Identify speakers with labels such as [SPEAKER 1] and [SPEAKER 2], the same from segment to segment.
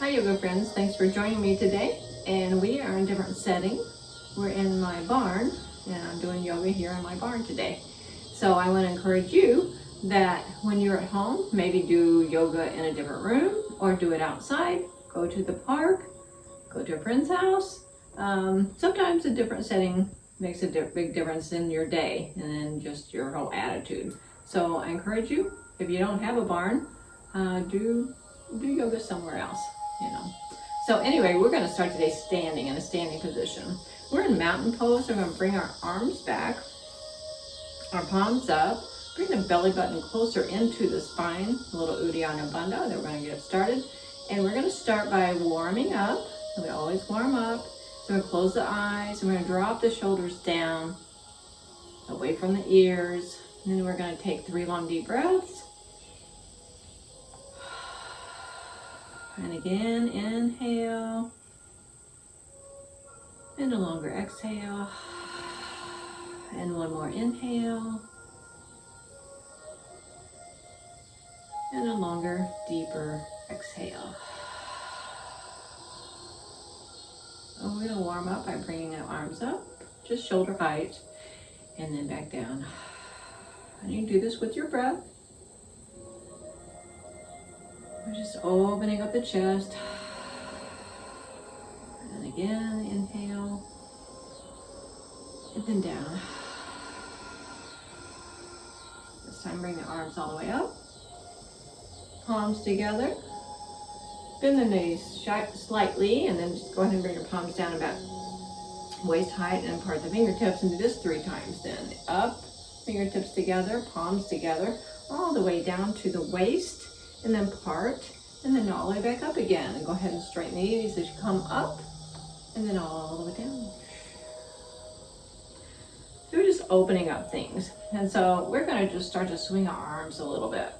[SPEAKER 1] Hi yoga friends, thanks for joining me today. And we are in a different setting. We're in my barn and I'm doing yoga here in my barn today. So I want to encourage you that when you're at home, maybe do yoga in a different room or do it outside, go to the park, go to a friend's house. Sometimes a different setting makes a big difference in your day and in just your whole attitude. So I encourage you, if you don't have a barn, do yoga somewhere else, So anyway, we're going to start today standing in a standing position. We're in mountain pose. We're going to bring our arms back, our palms up, bring the belly button closer into the spine, a little Uddiyana Bandha. Then we're going to get started. And we're going to start by warming up. We always warm up. So we're going to close the eyes. We're going to drop the shoulders down, away from the ears. And then we're going to take 3 long deep breaths. And again, inhale, and a longer exhale, and one more inhale, and a longer, deeper exhale. And we're going to warm up by bringing the arms up, just shoulder height, and then back down. And you can do this with your breath. We're just opening up the chest. And again, inhale. And then down. This time bring the arms all the way up. Palms together. Bend the knees slightly and then just go ahead and bring your palms down about waist height and part the fingertips and do this 3 times then. Up, fingertips together, palms together, all the way down to the waist. And then part, and then all the way back up again. And go ahead and straighten the knees as you come up, and then all the way down. So we're just opening up things. And so we're gonna just start to swing our arms a little bit.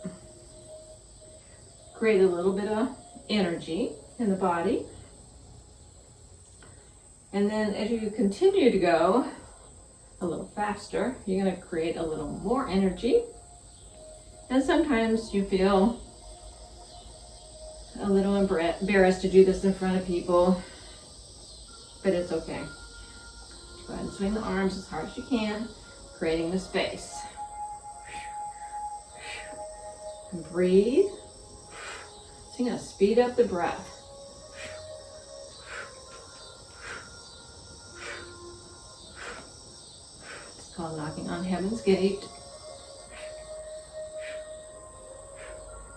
[SPEAKER 1] Create a little bit of energy in the body. And then as you continue to go a little faster, you're gonna create a little more energy. And sometimes you feel a little embarrassed to do this in front of people, but it's okay. Go ahead and swing the arms as hard as you can, creating the space. And breathe. So you're going to speed up the breath. It's called knocking on heaven's gate.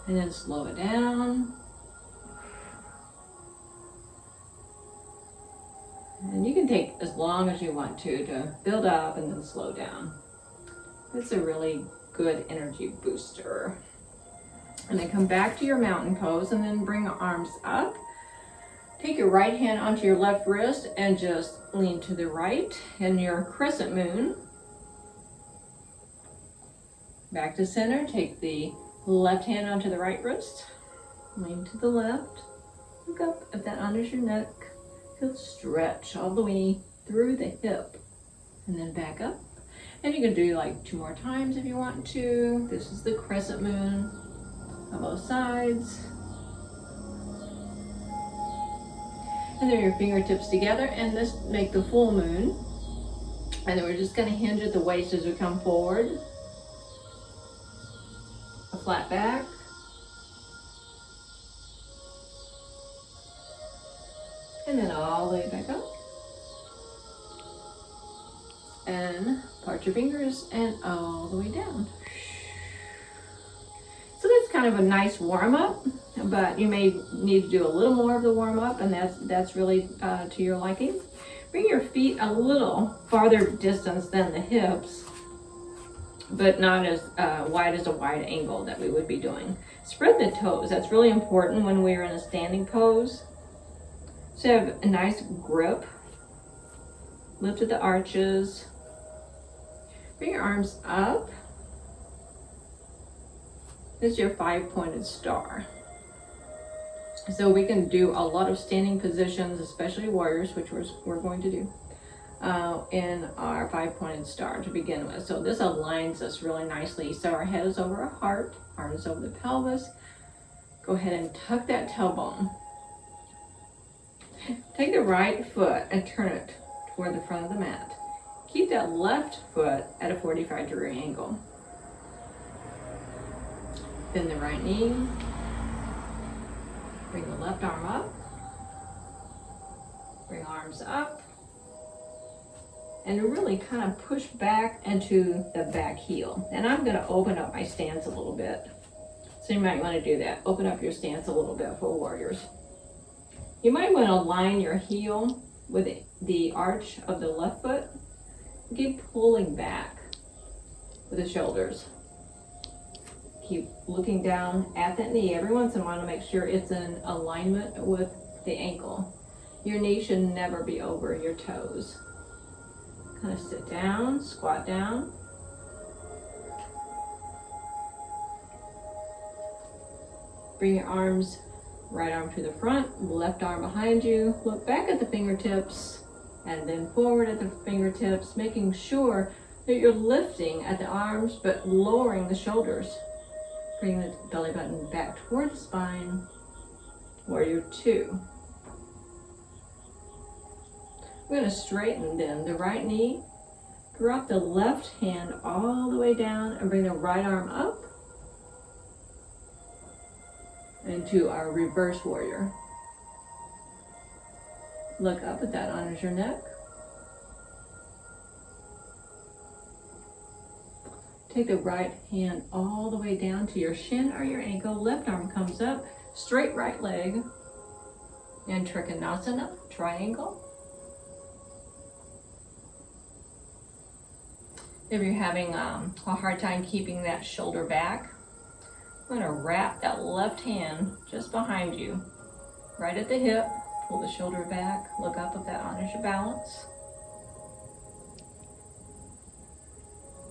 [SPEAKER 1] And then slow it down. And you can take as long as you want to build up and then slow down. It's a really good energy booster. And then come back to your mountain pose and then bring your arms up. Take your right hand onto your left wrist and just lean to the right in your Crescent Moon. Back to center, take the left hand onto the right wrist. Lean to the left. Look up if that honors your neck. Feel stretch all the way through the hip and then back up. And you can do like 2 more times if you want to. This is the Crescent Moon on both sides. And then your fingertips together and this make the full moon. And then we're just going to hinge at the waist as we come forward. A flat back. And then all the way back up. And part your fingers and all the way down. So that's kind of a nice warm up, but you may need to do a little more of the warm up, and that's really to your liking. Bring your feet a little farther distance than the hips, but not as wide as a wide angle that we would be doing. Spread the toes. That's really important when we're in a standing pose. So have a nice grip. Lift at the arches. Bring your arms up. This is your 5-pointed star. So we can do a lot of standing positions, especially warriors, which we're going to do, in our 5-pointed star to begin with. So this aligns us really nicely. So our head is over our heart, arms over the pelvis. Go ahead and tuck that tailbone. Take the right foot and turn it toward the front of the mat. Keep that left foot at a 45-degree angle. Bend the right knee. Bring the left arm up. Bring arms up. And really kind of push back into the back heel. And I'm going to open up my stance a little bit. So you might want to do that. Open up your stance a little bit for warriors. You might want to line your heel with the arch of the left foot. Keep pulling back with the shoulders. Keep looking down at that knee every once in a while to make sure it's in alignment with the ankle. Your knee should never be over your toes. Kind of sit down, squat down. Bring your arms, right arm to the front, left arm behind you. Look back at the fingertips and then forward at the fingertips, making sure that you're lifting at the arms but lowering the shoulders. Bring the belly button back toward the spine. Warrior 2. We're going to straighten then the right knee. Drop the left hand all the way down and bring the right arm up into our reverse warrior. Look up at that, honors your neck. Take the right hand all the way down to your shin or your ankle. Left arm comes up, straight right leg. And Trikonasana, triangle. If you're having a hard time keeping that shoulder back, I'm going to wrap that left hand just behind you, right at the hip. Pull the shoulder back, look up if that honors your balance.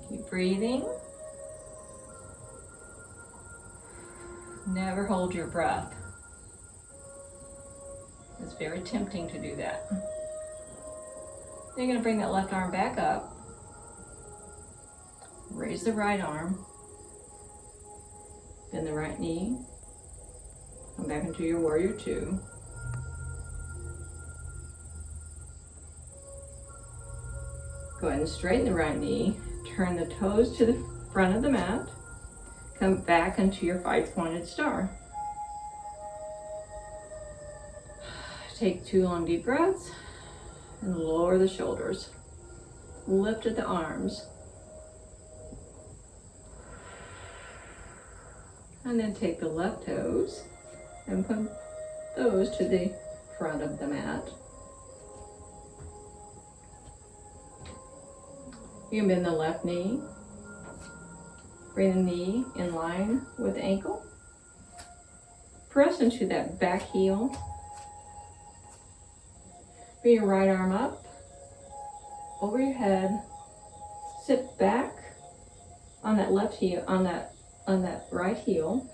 [SPEAKER 1] Keep breathing. Never hold your breath. It's very tempting to do that. Then you're going to bring that left arm back up. Raise the right arm. Bend the right knee. Come back into your warrior 2. Go ahead and straighten the right knee. Turn the toes to the front of the mat. Come back into your 5-pointed star. Take 2 long deep breaths and lower the shoulders. Lift at the arms. And then take the left toes and put those to the front of the mat. You can bend the left knee. Bring the knee in line with the ankle. Press into that back heel. Bring your right arm up over your head. Sit back on that left heel, on that right heel.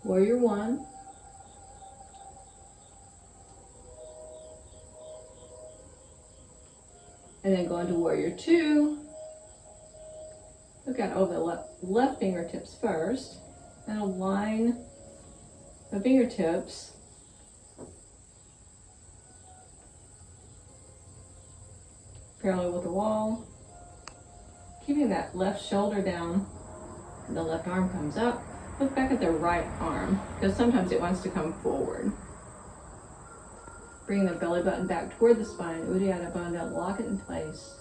[SPEAKER 1] Warrior 1. And then go into warrior 2. Look out over the left fingertips first. And align the fingertips parallel with the wall. Keeping that left shoulder down, the left arm comes up. Look back at the right arm, because sometimes it wants to come forward. Bring the belly button back toward the spine, Uddiyana Bandha, lock it in place.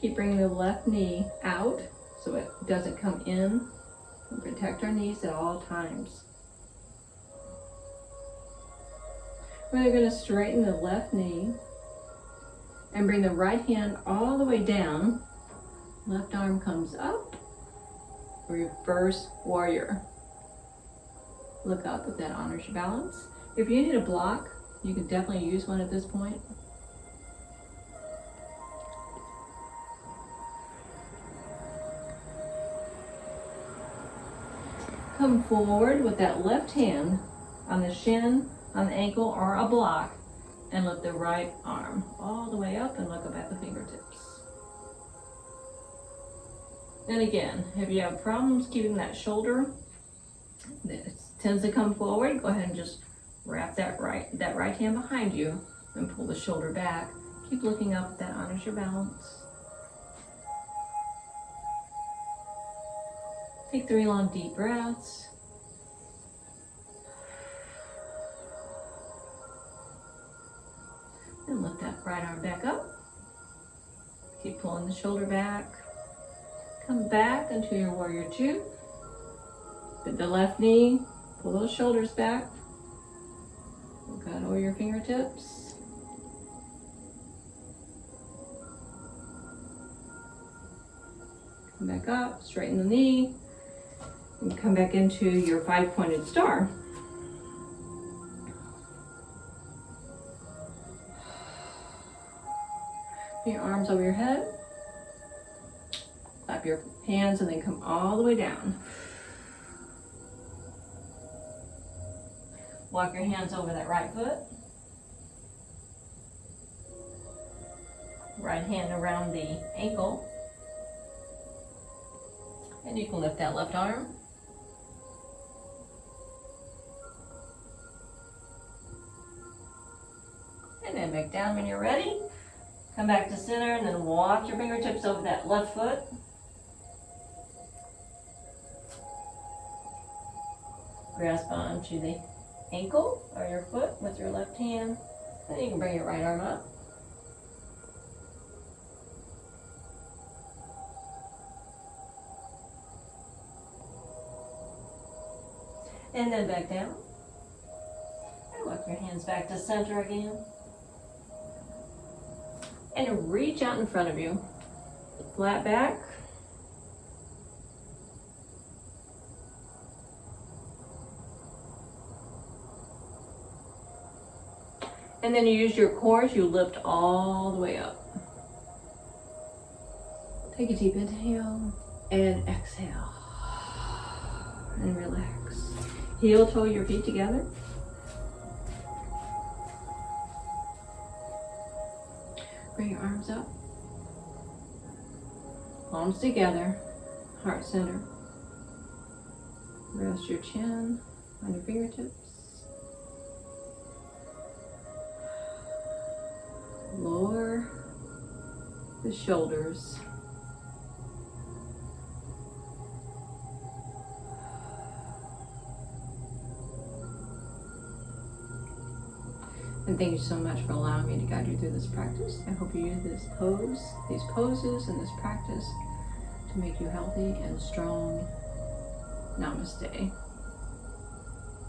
[SPEAKER 1] Keep bringing the left knee out so it doesn't come in. And protect our knees at all times. We're going to straighten the left knee and bring the right hand all the way down. Left arm comes up. Reverse warrior. Look up if that honors your balance. If you need a block, you can definitely use one at this point. Come forward with that left hand on the shin, on the ankle, or a block, and lift the right arm all the way up and look up at the fingertips. And again, if you have problems keeping that shoulder that tends to come forward, go ahead and just wrap that right hand behind you and pull the shoulder back. Keep looking up, that honors your balance. Take 3 long deep breaths. And lift that right arm back up. Keep pulling the shoulder back. Come back into your warrior 2. Bend the left knee, pull those shoulders back. Look out over your fingertips. Come back up, straighten the knee, and come back into your 5-pointed star. Put your arms over your head. Clap your hands and then come all the way down. Walk your hands over that right foot. Right hand around the ankle. And you can lift that left arm. And then back down when you're ready. Come back to center and then walk your fingertips over that left foot. Grasp onto the ankle or your foot with your left hand. Then you can bring your right arm up. And then back down. And walk your hands back to center again. And reach out in front of you. Flat back. And then you use your core as you lift all the way up. Take a deep inhale and exhale. And relax. Heel toe your feet together. Bring your arms up. Palms together. Heart center. Rest your chin on your fingertips. Lower the shoulders. And thank you so much for allowing me to guide you through this practice. I hope you use these poses and this practice to make you healthy and strong. Namaste.